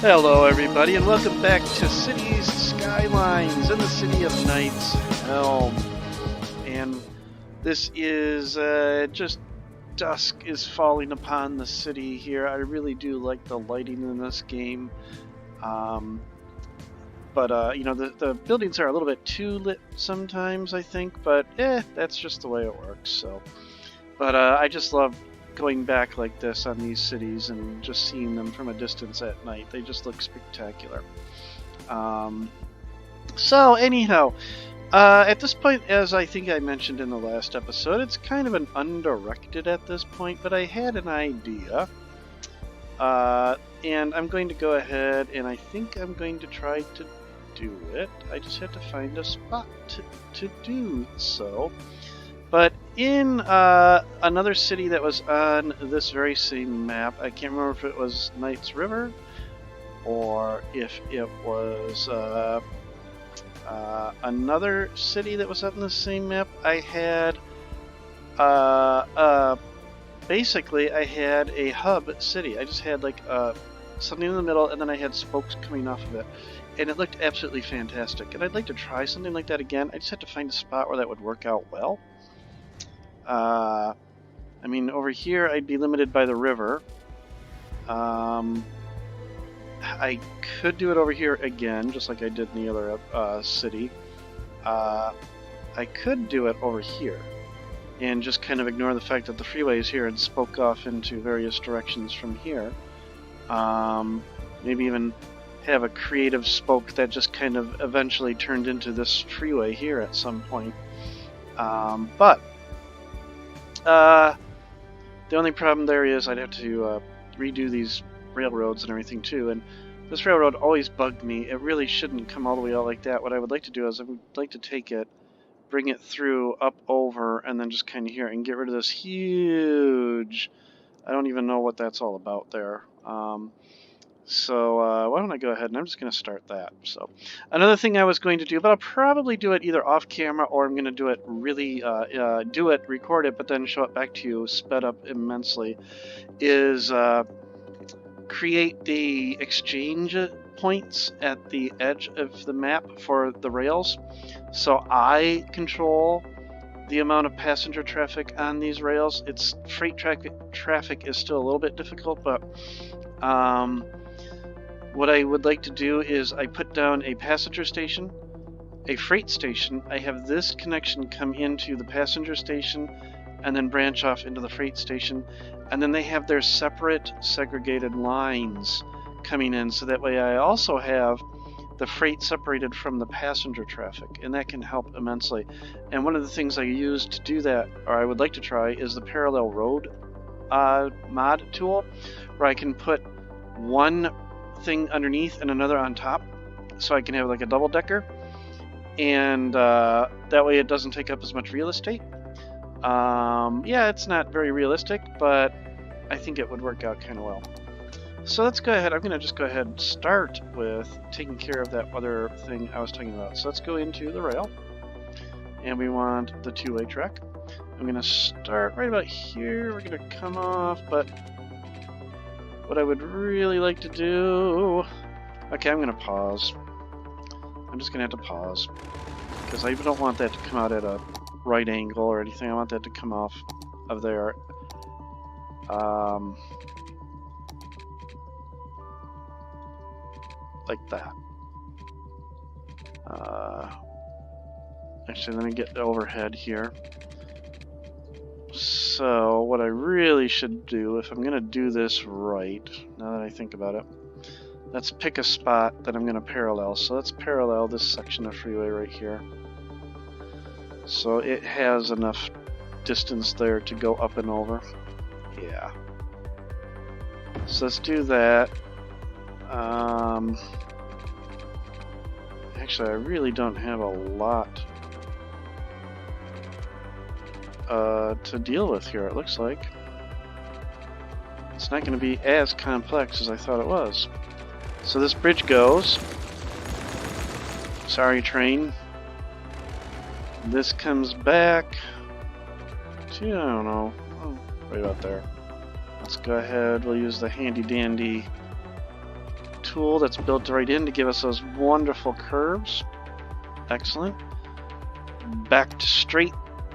Hello everybody and welcome back to Cities Skylines in the City of Knights, Helm. And this is just dusk is falling upon the city here. I really do like the lighting in this game. But you know, the buildings are a little bit too lit sometimes, I think, but that's just the way it works. So, but I just love going back like this on these cities and just seeing them from a distance at night. They just look spectacular. So anyhow, at this point, as I think I mentioned in the last episode, it's kind of an undirected at this point, but I had an idea. And I'm going to go ahead and I think I'm going to try to do it. I just have to find a spot to do so. But in another city that was on this very same map, I can't remember if it was Knight's River or if it was another city that was on the same map. I had basically I had a hub city. I just had like something in the middle, and then I had spokes coming off of it, and it looked absolutely fantastic. And I'd like to try something like that again. I just had to find a spot where that would work out well. I mean, over here I'd be limited by the river. I could do it over here again, just like I did in the other city. I could do it over here and just kind of ignore the fact that the freeway is here and spoke off into various directions from here. Maybe even have a creative spoke that just kind of eventually turned into this freeway here at some point. But the only problem there is I'd have to redo these railroads and everything too, and this railroad always bugged me. It really shouldn't come all the way out like that. What I would like to do is I would like to take it, bring it through, up over, and then just kind of here and get rid of this huge, I don't even know what that's all about there. So why don't I go ahead and I'm just going to start that. So another thing I was going to do, but I'll probably do it either off camera or I'm going to do it really, record it, but then show it back to you sped up immensely, is create the exchange points at the edge of the map for the rails. So I control the amount of passenger traffic on these rails. It's freight traffic is still a little bit difficult, but what I would like to do is I put down a passenger station, a freight station. I have this connection come into the passenger station and then branch off into the freight station, and then they have their separate segregated lines coming in, so that way I also have the freight separated from the passenger traffic, and that can help immensely. And one of the things I use to do that, or I would like to try, is the parallel road mod tool, where I can put one thing underneath and another on top, so I can have like a double decker, and that way it doesn't take up as much real estate. Yeah, it's not very realistic, but I think it would work out kind of well. So let's go ahead. I'm going to just go ahead and start with taking care of that other thing I was talking about. So let's go into the rail, and we want the two-way track. I'm going to start right about here. We're going to come off, but what I would really like to do... Okay, I'm going to pause. I'm just going to have to pause, because I don't want that to come out at a right angle or anything. I want that to come off of there. Like that. Actually, let me get the overhead here. So what I really should do, if I'm going to do this right, now that I think about it, let's pick a spot that I'm going to parallel. So let's parallel this section of freeway right here. So it has enough distance there to go up and over. Yeah. So let's do that. Actually, I really don't have a lot to deal with here, it looks like. It's not going to be as complex as I thought it was. So this bridge goes. Sorry, train. This comes back to, I don't know, right about there. Let's go ahead, we'll use the handy dandy tool that's built right in to give us those wonderful curves. Excellent. Back to straight,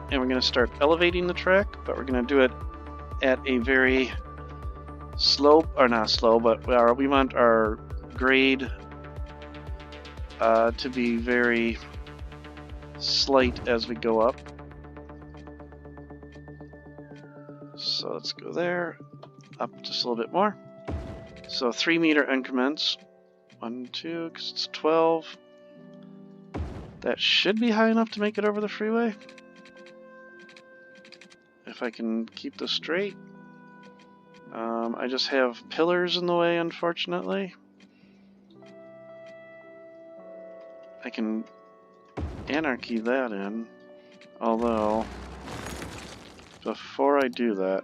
and we're going to start elevating the track, but we're going to do it at a very slow, or not slow, but we want our grade to be very slight as we go up. So let's go there, up just a little bit more. So 3 meter increments. 1, 2, because it's 12. That should be high enough to make it over the freeway. If I can keep this straight. I just have pillars in the way, unfortunately. I can anarchy that in, although before I do that,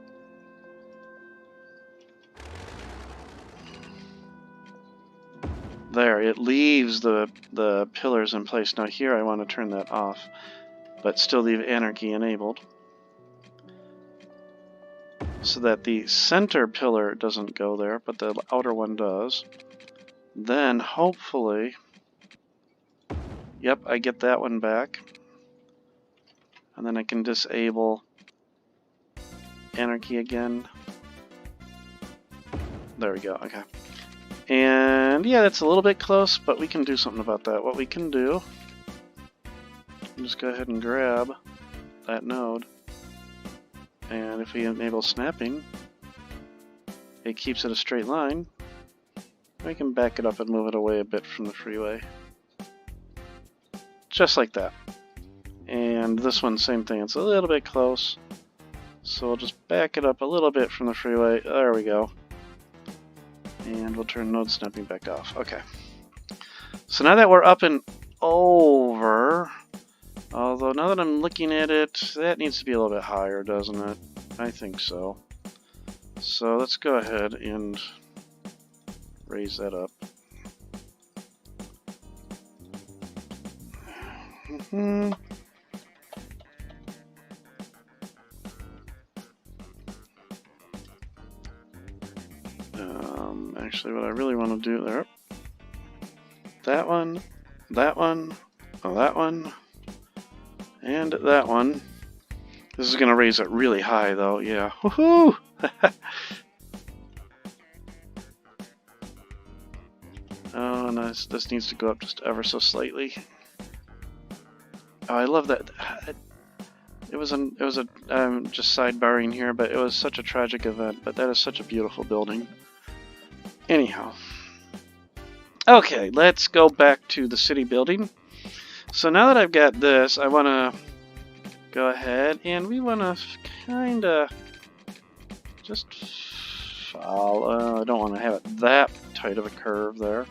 there, it leaves the pillars in place. Now here I want to turn that off, but still leave anarchy enabled, so that the center pillar doesn't go there, but the outer one does. Then hopefully, yep, I get that one back. And then I can disable anarchy again. There we go, okay. And yeah, that's a little bit close, but we can do something about that. What we can do, just go ahead and grab that node. And if we enable snapping, it keeps it a straight line. We can back it up and move it away a bit from the freeway. Just like that. And this one, same thing. It's a little bit close. So we'll just back it up a little bit from the freeway. There we go. And we'll turn node snapping back off. Okay. So now that we're up and over, although now that I'm looking at it, that needs to be a little bit higher, doesn't it? I think so. So let's go ahead and raise that up. Actually, what I really want to do there, that one, oh, that one, and that one. This is going to raise it really high, though. Yeah. Woohoo! Oh, nice. This needs to go up just ever so slightly. Oh, I love that. It was just sidebarring here, but it was such a tragic event. But that is such a beautiful building. Anyhow. Okay, let's go back to the city building. So now that I've got this, I want to go ahead and we want to kind of just follow. I don't want to have it that tight of a curve there.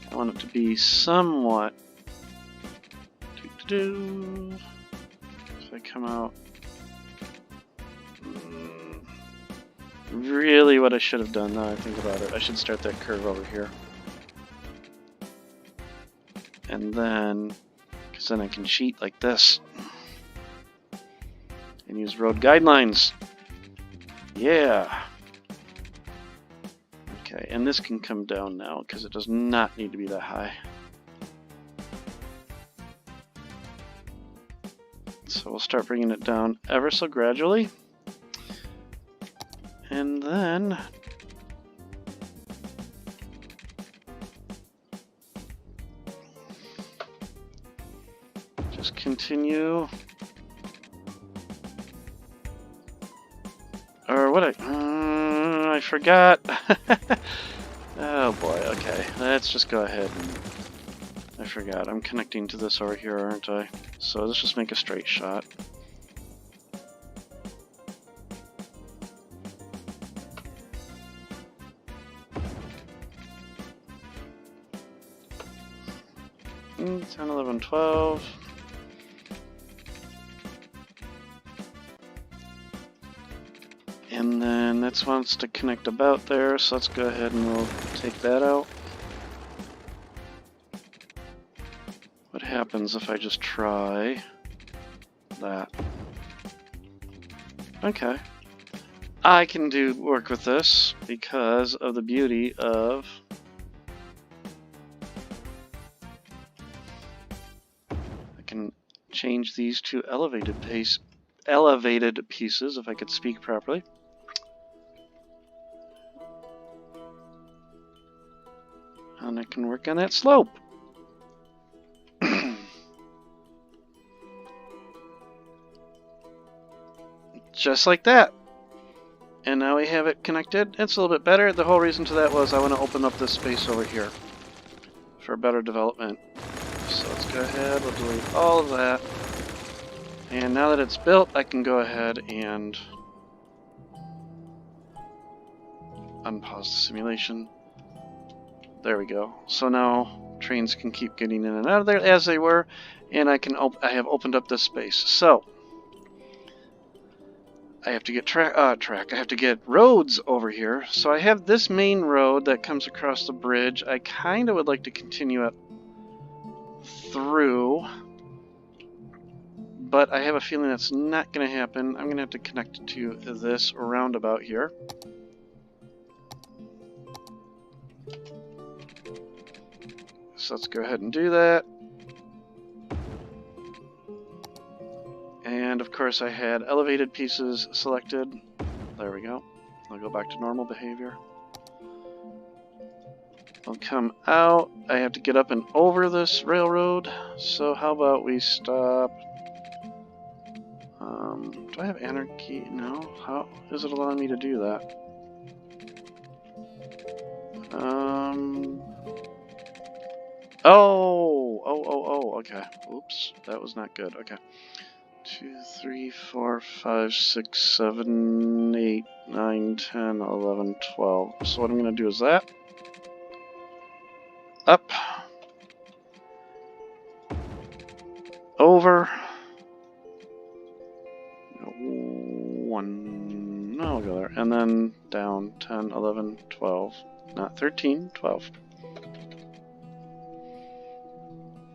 I want it to be somewhat. If I come out. Really, what I should have done, now I think about it, I should start that curve over here. And then, because then I can cheat like this. And use road guidelines. Yeah. Okay, and this can come down now, because it does not need to be that high. So we'll start bringing it down ever so gradually. And then just continue. Or what I forgot. Oh boy, okay. Let's just go ahead and I forgot. I'm connecting to this over here, aren't I? So let's just make a straight shot. Mm, 10, 11, 12. And then this wants to connect about there, so let's go ahead and we'll take that out. What happens if I just try that? Okay. I can work with this because of the beauty of can change these to elevated pieces, if I could speak properly. And I can work on that slope. Just like that. And now we have it connected. It's a little bit better. The whole reason to that was I want to open up this space over here for better development. So let's go ahead, we'll delete all of that. And now that it's built, I can go ahead and unpause the simulation. There we go. So now trains can keep getting in and out of there as they were, and I have opened up this space. So I have to get I have to get roads over here. So I have this main road that comes across the bridge. I kind of would like to continue it through, but I have a feeling that's not going to happen. I'm going to have to connect it to this roundabout here. So let's go ahead and do that. And of course I had elevated pieces selected. There we go. I'll go back to normal behavior. I'll come out. I have to get up and over this railroad. So how about we stop? Do I have anarchy? No. How is it allowing me to do that? Oh, okay. Oops, that was not good. Okay. 2, 3, 4, 5, 6, 7, 8, 9, 10, 11, 12. So what I'm going to do is that. Up. Over. 1. No, I'll go there. And then down 10, 11, 12. Not 13, 12.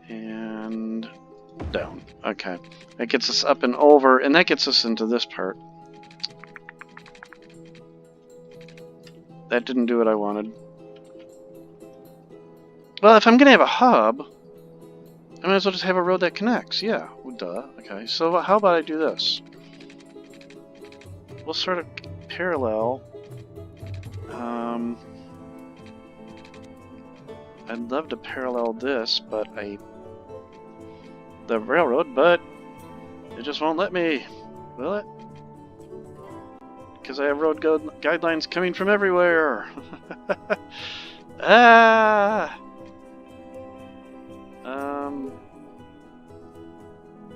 And down. Okay. That gets us up and over, and that gets us into this part. That didn't do what I wanted. Well, if I'm going to have a hub, I might as well just have a road that connects. Yeah, well, duh. Okay, so how about I do this? We'll sort of parallel. I'd love to parallel this, but the railroad, but it just won't let me, will it? Because I have road guidelines coming from everywhere. Ah.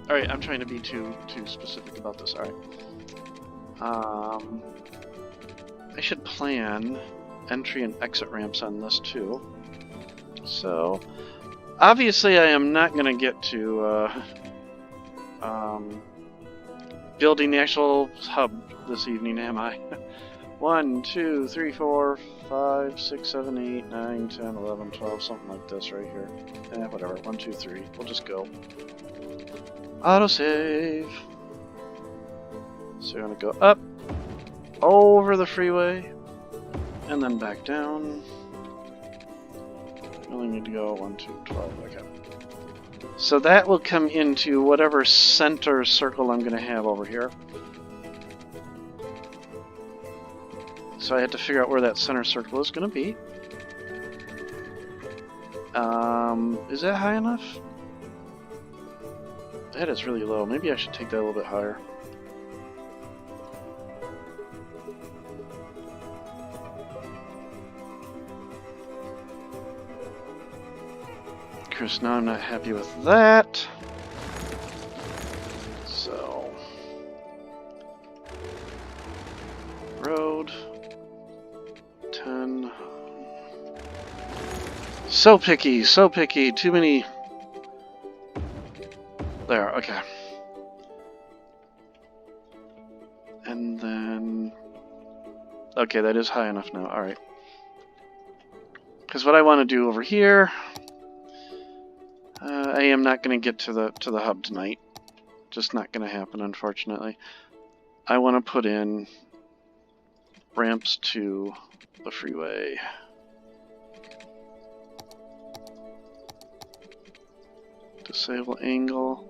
All right, I'm trying to be too specific about this. All right. I should plan entry and exit ramps on this too. So, obviously, I am not going to get to building the actual hub this evening, am I? 1, 2, 3, 4, 5, 6, 7, 8, 9, 10, 11, 12, something like this right here. Whatever. 1, 2, 3. We'll just go. Autosave. So you're going to go up, over the freeway, and then back down. We only need to go 1, 2, 12. Okay. So that will come into whatever center circle I'm going to have over here. So I had to figure out where that center circle is going to be. Is that high enough? That is really low. Maybe I should take that a little bit higher. Of course, now I'm not happy with that. So, road 10. So picky, too many. There, okay. And then, okay, that is high enough now. All right. Because what I want to do over here, I am not going to get to the hub tonight. Just not going to happen, unfortunately. I want to put in ramps to the freeway. Disable angle.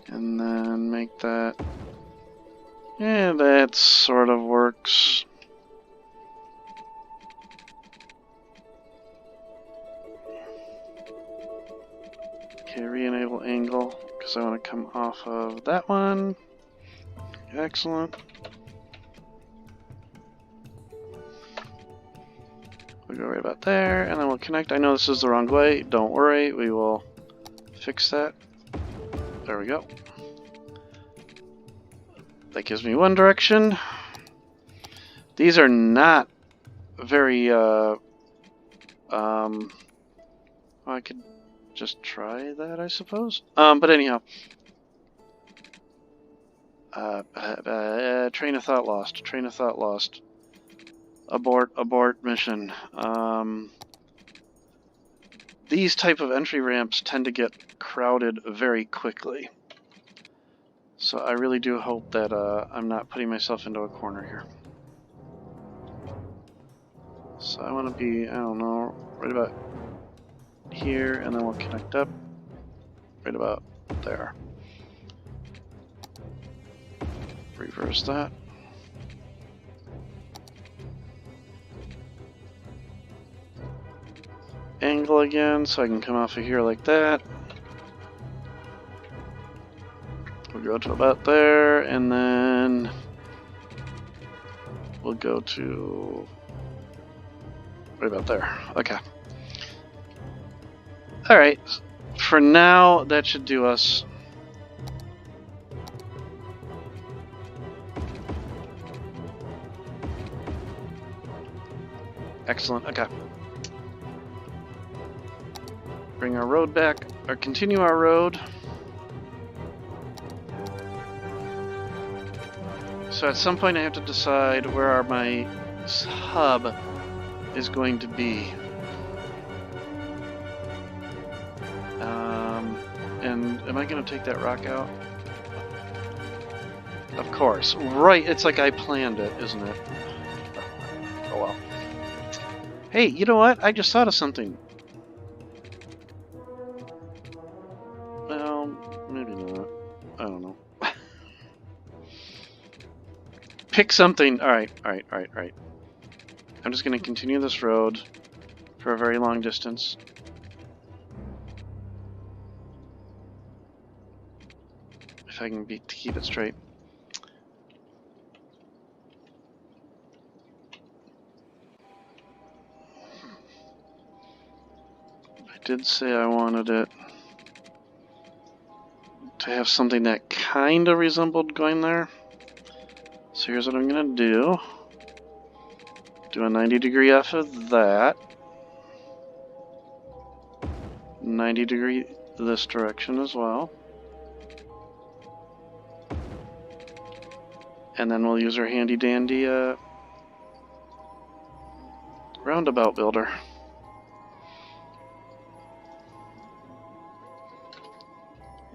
And then make that. Yeah, that sort of works. Okay, re-enable angle, because I want to come off of that one. Excellent. We'll go right about there, and then we'll connect. I know this is the wrong way. Don't worry, we will fix that. There we go. That gives me one direction. These are not very, I could just try that, I suppose. But anyhow. Train of thought lost. Train of thought lost. Abort mission. These type of entry ramps tend to get crowded very quickly. So I really do hope that I'm not putting myself into a corner here. So I want to be, I don't know, right about here, and then we'll connect up right about there. Reverse that. Angle again, so I can come off of here like that. We'll go to about there, and then we'll go to right about there. Okay. Alright. For now, that should do us. Excellent. Okay. Bring our road back, or continue our road. So at some point I have to decide where my hub is going to be. And am I going to take that rock out? Of course. Right, it's like I planned it, isn't it? Oh well. Hey, you know what? I just thought of something. Well, maybe not. I don't know. Pick something. Alright. I'm just going to continue this road for a very long distance. If I can keep it straight. I did say I wanted it to have something that kind of resembled going there. So here's what I'm going to do. Do a 90-degree off of that. 90-degree this direction as well. And then we'll use our handy-dandy roundabout builder.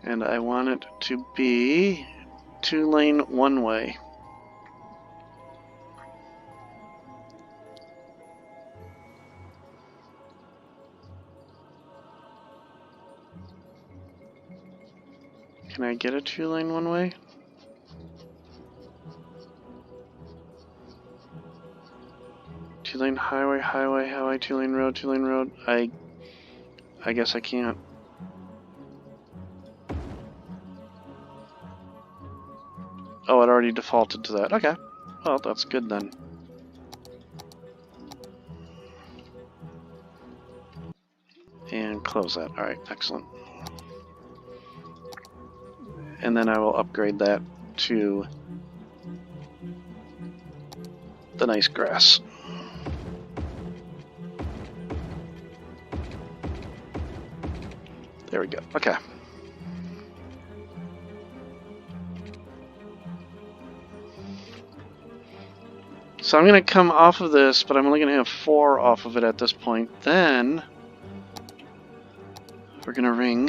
And I want it to be 2-lane one-way. Can I get a 2-lane one-way? Two-lane highway, 2-lane road. I guess I can't. Oh, it already defaulted to that. Okay. Well, that's good then. And close that. Alright, excellent. And then I will upgrade that to the nice grass. There we go. Okay. So I'm going to come off of this, but I'm only going to have 4 off of it at this point. Then we're going to ring.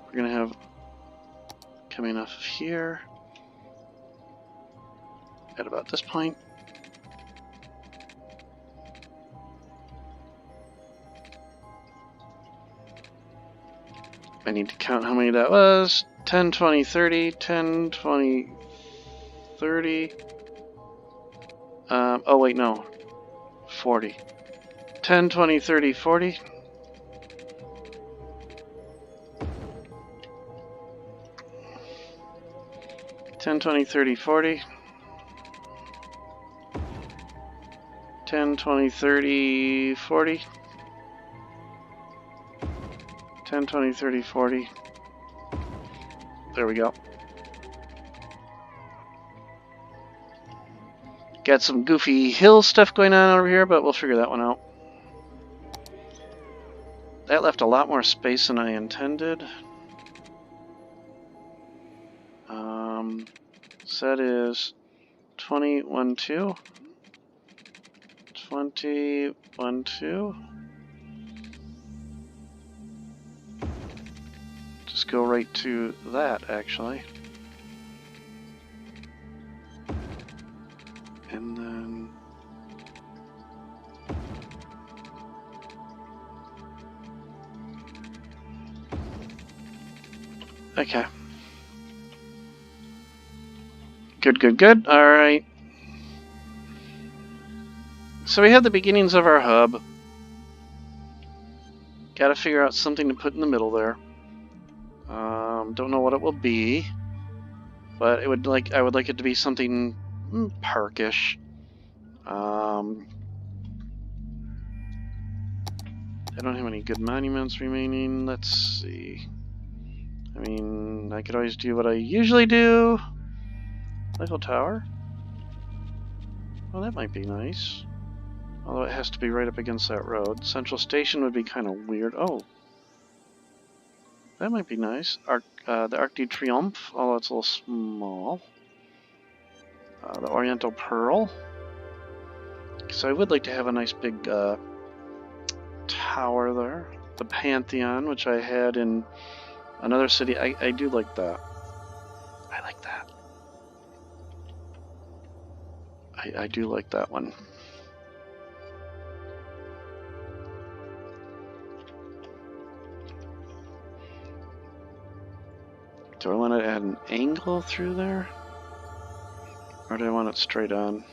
We're going to have coming off of here at about this point. I need to count how many that was. 10, 20, 30, 10, 20, 30. Oh wait, no. 40. 10, 20, 30, 40. 10, 20, 30, 40. 10, 20, 30, 40. 10, 20, 30, 40. There we go. Got some goofy hill stuff going on over here, but we'll figure that one out. That left a lot more space than I intended. So that is 20, 1, 2. 20, 1, 2. Just go right to that, actually. And then... Okay. Good, good, good. Alright. So we have the beginnings of our hub. Gotta figure out something to put in the middle there. Don't know what it will be, but I would like it to be something parkish. I don't have any good monuments remaining. Let's see. I mean, I could always do what I usually do. Eiffel Tower. Well, that might be nice. Although it has to be right up against that road. Central Station would be kind of weird. Oh. That might be nice. The Arc de Triomphe, although it's a little small. The Oriental Pearl. So I would like to have a nice big tower there. The Pantheon, which I had in another city. I do like that. I like that. I do like that one. Do I want to add an angle through there? Or do I want it straight on?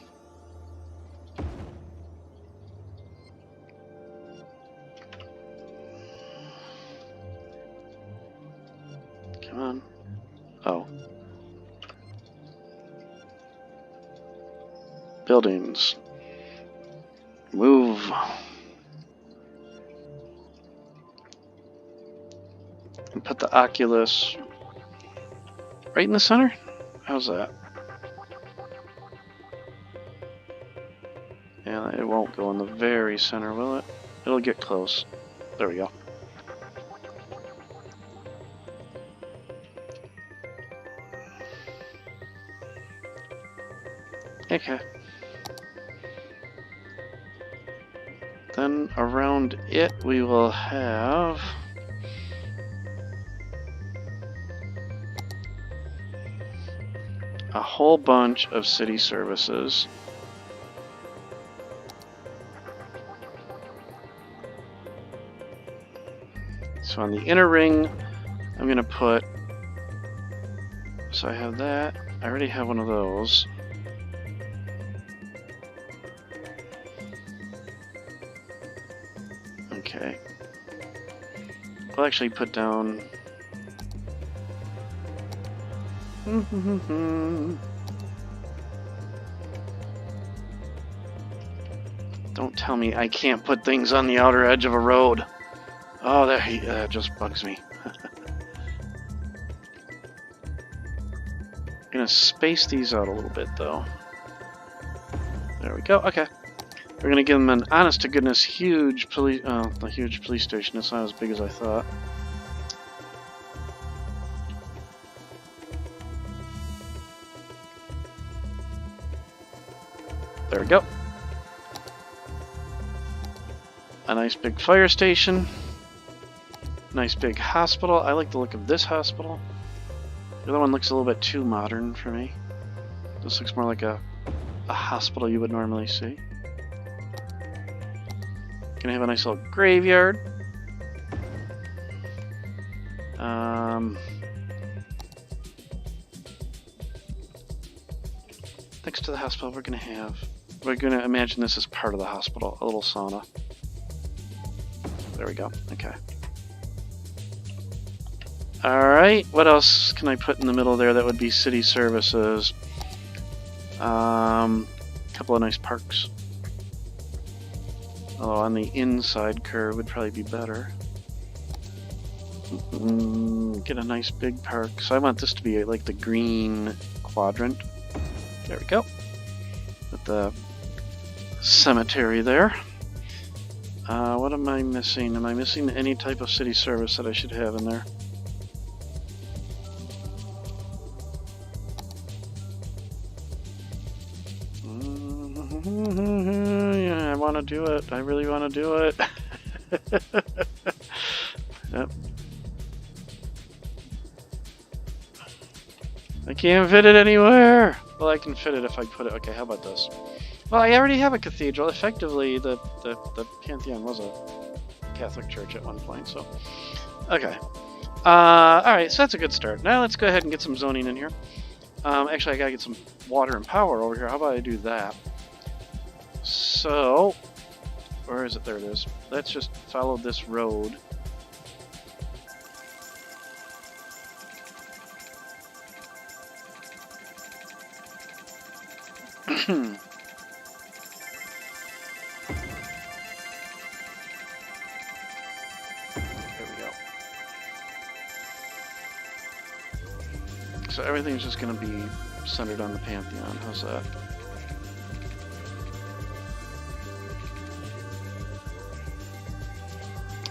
Come on. Oh. Buildings. Move. And put the Oculus right in the center? How's that? Yeah, it won't go in the very center, will it? It'll get close. There we go. Okay. Then around it we will have a whole bunch of city services. So on the inner ring, I'm going to put... So I have that. I already have one of those. Okay. I'll actually put down... Don't tell me I can't put things on the outer edge of a road. Oh, that just bugs me. I'm gonna space these out a little bit, though. There we go. Okay. We're gonna give them an honest-to-goodness huge police... a huge police station. It's not as big as I thought. There we go. A nice big fire station. Nice big hospital. I like the look of this hospital. The other one looks a little bit too modern for me. This looks more like a hospital you would normally see. Gonna have a nice little graveyard. Next to the hospital, we're gonna imagine this as part of the hospital, a little sauna. There we go. Okay. All right. What else can I put in the middle there that would be city services? Couple of nice parks. Oh, on the inside curve would probably be better. Get a nice big park. So I want this to be like the green quadrant. There we go. With the cemetery there. What am I missing? Am I missing any type of city service that I should have in there? Yeah, I want to do it. I really want to do it. Yep. I can't fit it anywhere. Well, I can fit it if I put it. Okay, how about this? Well, I already have a cathedral. Effectively, the Pantheon was a Catholic church at one point, so... Okay. Alright, so that's a good start. Now let's go ahead and get some zoning in here. Actually, I gotta get some water and power over here. How about I do that? So... Where is it? There it is. Let's just follow this road. So everything's just going to be centered on the Pantheon. How's that?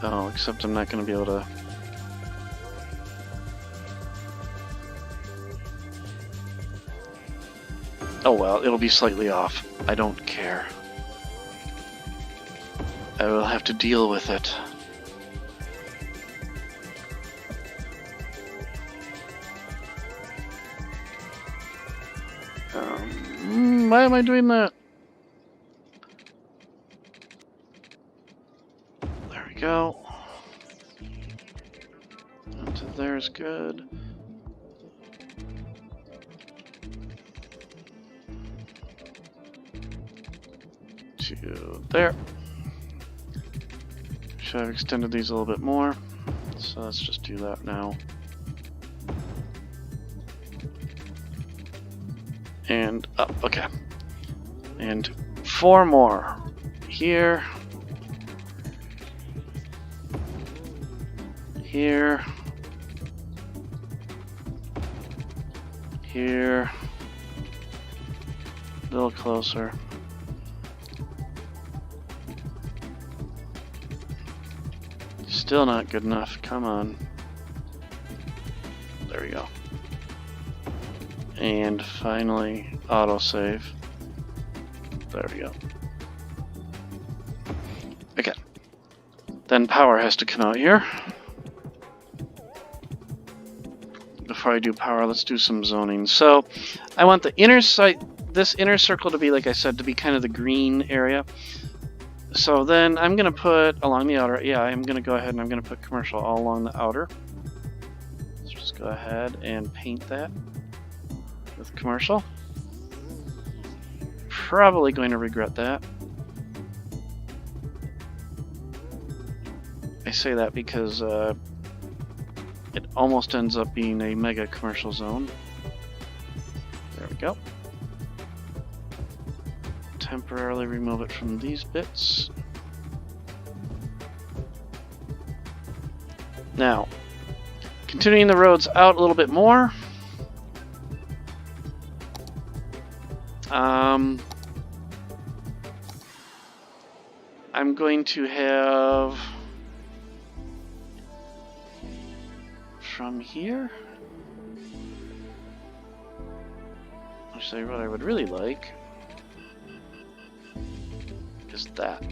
Oh, except I'm not going to be able to... Oh well, it'll be slightly off. I don't care. I will have to deal with it. Why am I doing that? There we go. Onto there's good. To there. Should have extended these a little bit more. So let's just do that now. And up, okay. And 4 more. Here. Here. Here. A little closer. Still not good enough. Come on. There we go. And finally, autosave. There we go. Okay. Then power has to come out here. Before I do power, let's do some zoning. So, I want the inner this inner circle to be, like I said, to be kind of the green area. So then I'm going to put along the outer, yeah, I'm going to go ahead and I'm going to put commercial all along the outer. Let's just go ahead and paint that with commercial. Probably going to regret that. I say that because it almost ends up being a mega commercial zone. There we go. Temporarily remove it from these bits. Now, continuing the roads out a little bit more. I'm going to have from here. Actually, what I would really like is that.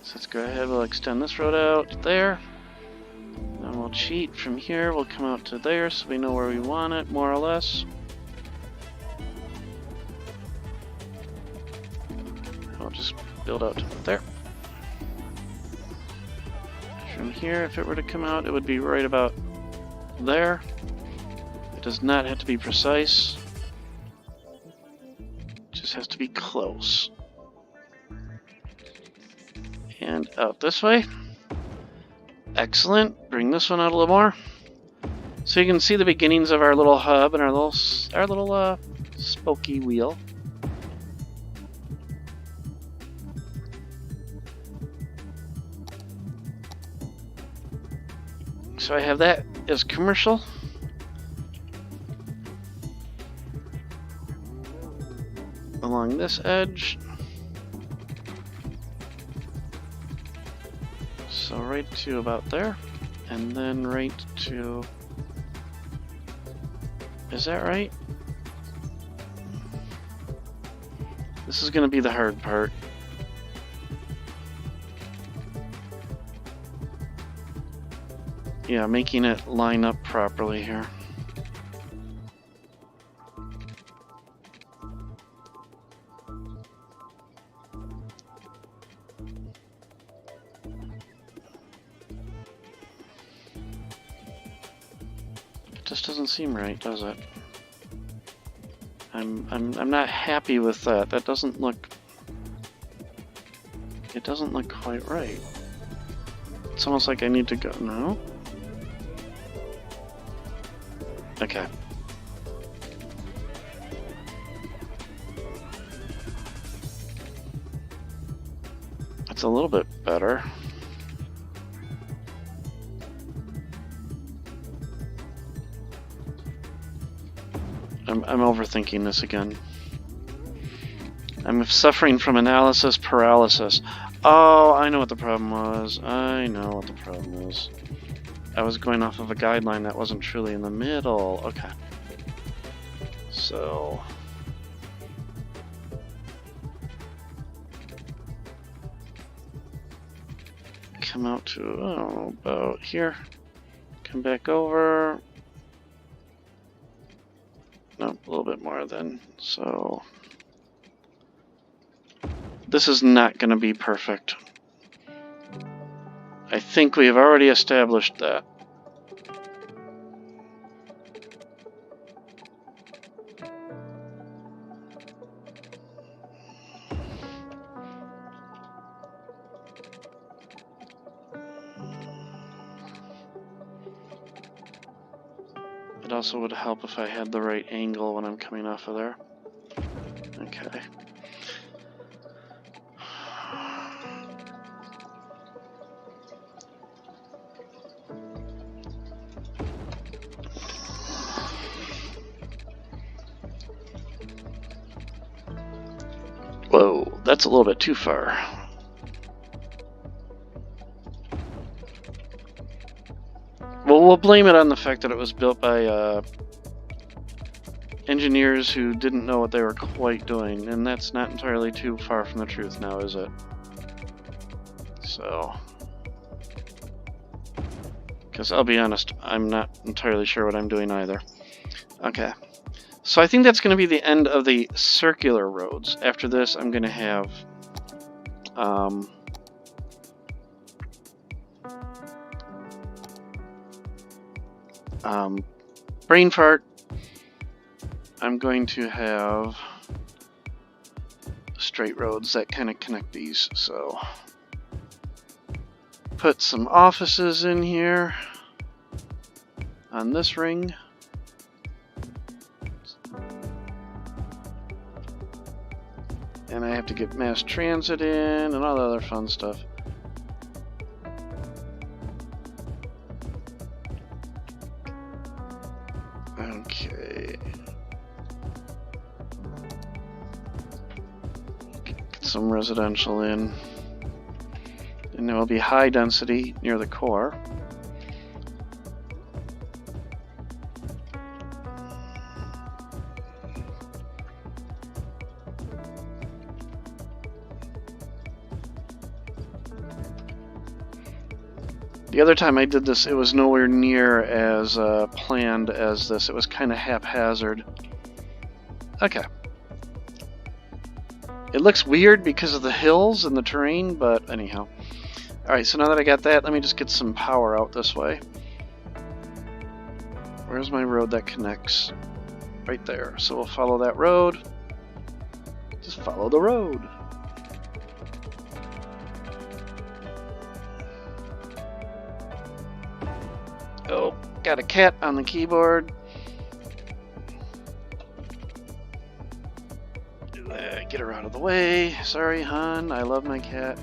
So let's go ahead, we'll extend this road out there. Then we'll We'll cheat from here. We'll come out to there so we know where we want it, more or less. I'll just build out to there. From here, if it were to come out, it would be right about there. It does not have to be precise. It just has to be close. And out this way. Excellent. Bring this one out a little more. So you can see the beginnings of our little hub and our little spokey wheel. So I have that as commercial. Along this edge. So right to about there. And then right to... Is that right? This is going to be the hard part. Yeah, making it line up properly here. It just doesn't seem right, does it? I'm not happy with that. That doesn't look... It doesn't look quite right. It's almost like I need to go... No? Okay. It's a little bit better. I'm overthinking this again. I'm suffering from analysis paralysis. Oh, I know what the problem was. I know what the problem is. I was going off of a guideline that wasn't truly in the middle. Okay. So... come out to, oh, about here. Come back over. Nope, a little bit more then. So... this is not going to be perfect. I think we have already established that. It also would help if I had the right angle when I'm coming off of there. Okay. Whoa, that's a little bit too far. Well, we'll blame it on the fact that it was built by engineers who didn't know what they were quite doing, and that's not entirely too far from the truth now, is it? So... because I'll be honest, I'm not entirely sure what I'm doing either. Okay. So I think that's going to be the end of the circular roads. After this, I'm going to have brain fart. I'm going to have straight roads that kind of connect these. So put some offices in here on this ring. And I have to get mass transit in and all the other fun stuff. Okay. Get some residential in. And there will be high density near the core. The other time I did this, it was nowhere near as planned as this. It was kind of haphazard. Okay. It looks weird because of the hills and the terrain, but anyhow. Alright, so now that I got that, let me just get some power out this way. Where's my road that connects? Right there. So we'll follow that road. Just follow the road. Oh, got a cat on the keyboard. Get her out of the way. Sorry, hon. I love my cat.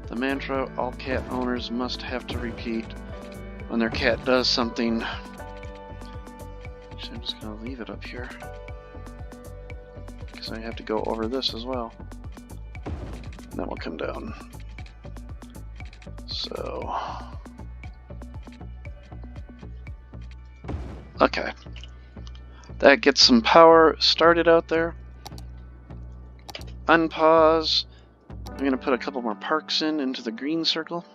The mantra all cat owners must have to repeat when their cat does something. Actually, I'm just going to leave it up here, because I have to go over this as well. And then we'll come down. So... okay. That gets some power started out there. Unpause. I'm going to put a couple more parks into the green circle.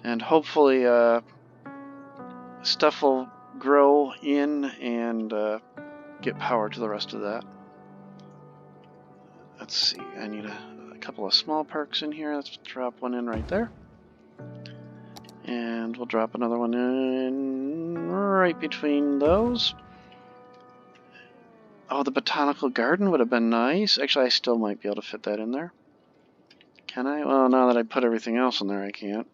And hopefully stuff will grow in and get power to the rest of that. Let's see, I need a couple of small parks in here. Let's drop one in right there. And we'll drop another one in right between those. Oh, the botanical garden would have been nice. Actually, I still might be able to fit that in there. Can I? Well, now that I put everything else in there, I can't.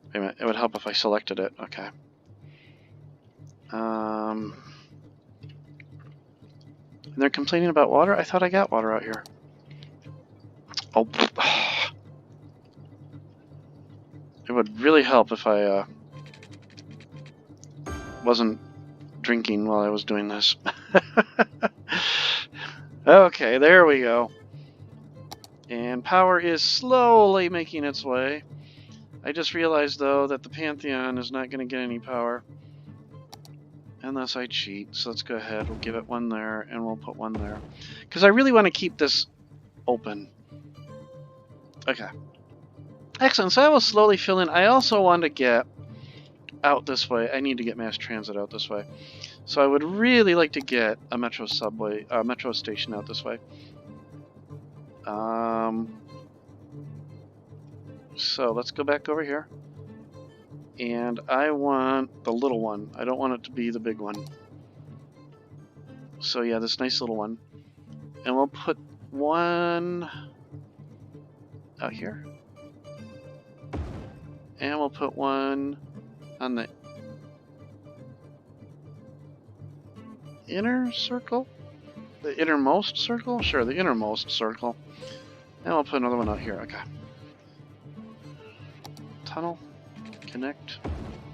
Wait a minute, it would help if I selected it. Okay. And they're complaining about water? I thought I got water out here. Oh. It would really help if I wasn't drinking while I was doing this. Okay, there we go. And power is slowly making its way. I just realized, though, that the Pantheon is not going to get any power unless I cheat. So let's go ahead. We'll give it one there, and we'll put one there. Because I really want to keep this open. Okay. Excellent. So I will slowly fill in. I also want to get out this way. I need to get mass transit out this way. So I would really like to get a metro subway, metro station out this way. So let's go back over here. And I want the little one. I don't want it to be the big one. So yeah, this nice little one. And we'll put one out here. And we'll put one on the inner circle? The innermost circle? Sure, the innermost circle. And we'll put another one out here. Okay. Tunnel. Connect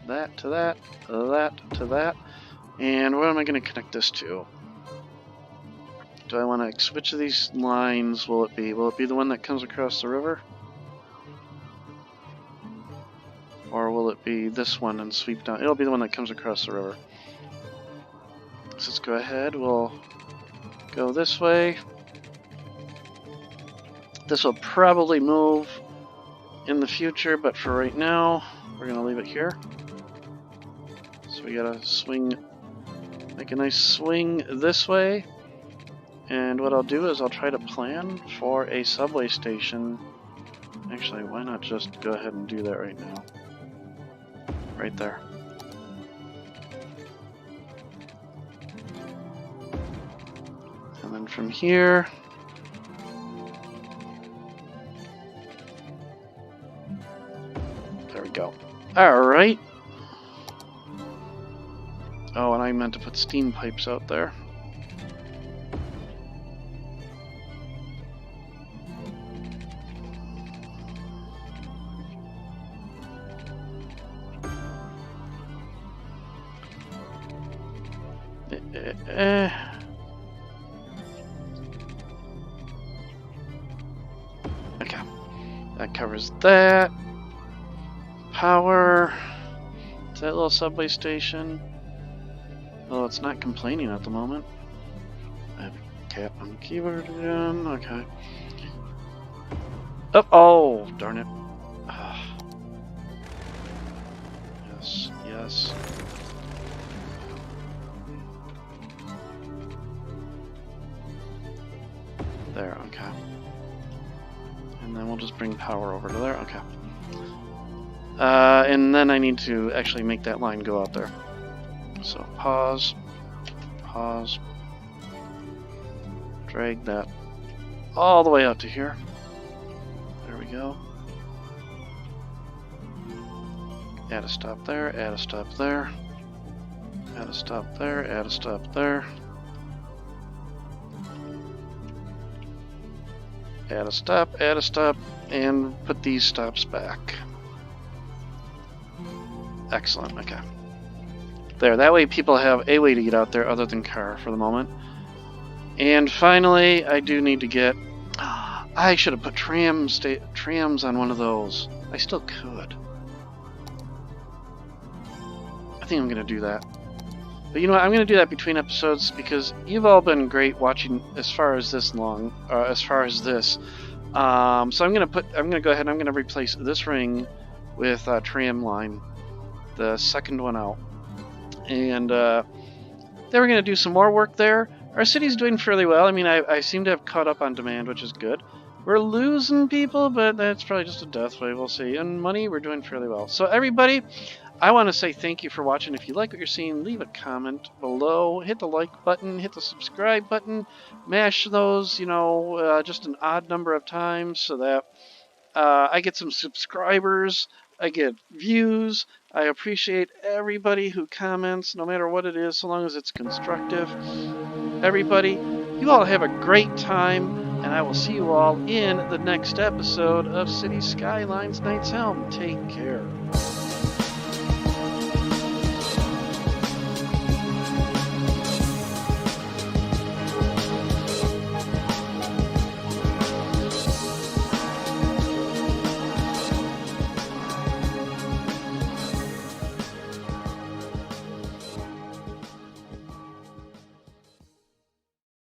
that to that, that to that. And what am I going to connect this to? Do I want to switch of these lines? Will it be the one that comes across the river? Or will it be this one and sweep down? It'll be the one that comes across the river. So let's go ahead. We'll go this way. This will probably move in the future, but for right now, we're going to leave it here. So we got to swing, make a nice swing this way. And what I'll do is I'll try to plan for a subway station. Actually, why not just go ahead and do that right now? Right there. And then from here, there we go. Alright. Oh, and I meant to put steam pipes out there. Okay, that covers that. Power to that little subway station. Well, it's not complaining at the moment. I have a keyboard again. Okay. Oh, oh, darn it. Yes, yes. There, okay. And then we'll just bring power over to there, okay. And then I need to actually make that line go out there. So pause, pause, drag that all the way out to here. There we go. Add a stop there, add a stop there, add a stop there, add a stop there. Add a stop, and put these stops back. Excellent, okay. There, that way people have a way to get out there other than car for the moment. And finally, I do need to get... I should have put trams on one of those. I still could. I think I'm going to do that. But you know what, I'm going to do that between episodes because you've all been great watching as far as this. So I'm going to go ahead and I'm going to replace this ring with tram line, the second one out. And then we're going to do some more work there. Our city's doing fairly well. I mean, I seem to have caught up on demand, which is good. We're losing people, but that's probably just a death wave. We'll see. And money, we're doing fairly well. So everybody, I want to say thank you for watching. If you like what you're seeing, leave a comment below. Hit the like button. Hit the subscribe button. Mash those, just an odd number of times so that I get some subscribers. I get views. I appreciate everybody who comments, no matter what it is, so long as it's constructive. Everybody, you all have a great time, and I will see you all in the next episode of City Skylines Knight's Helm. Take care.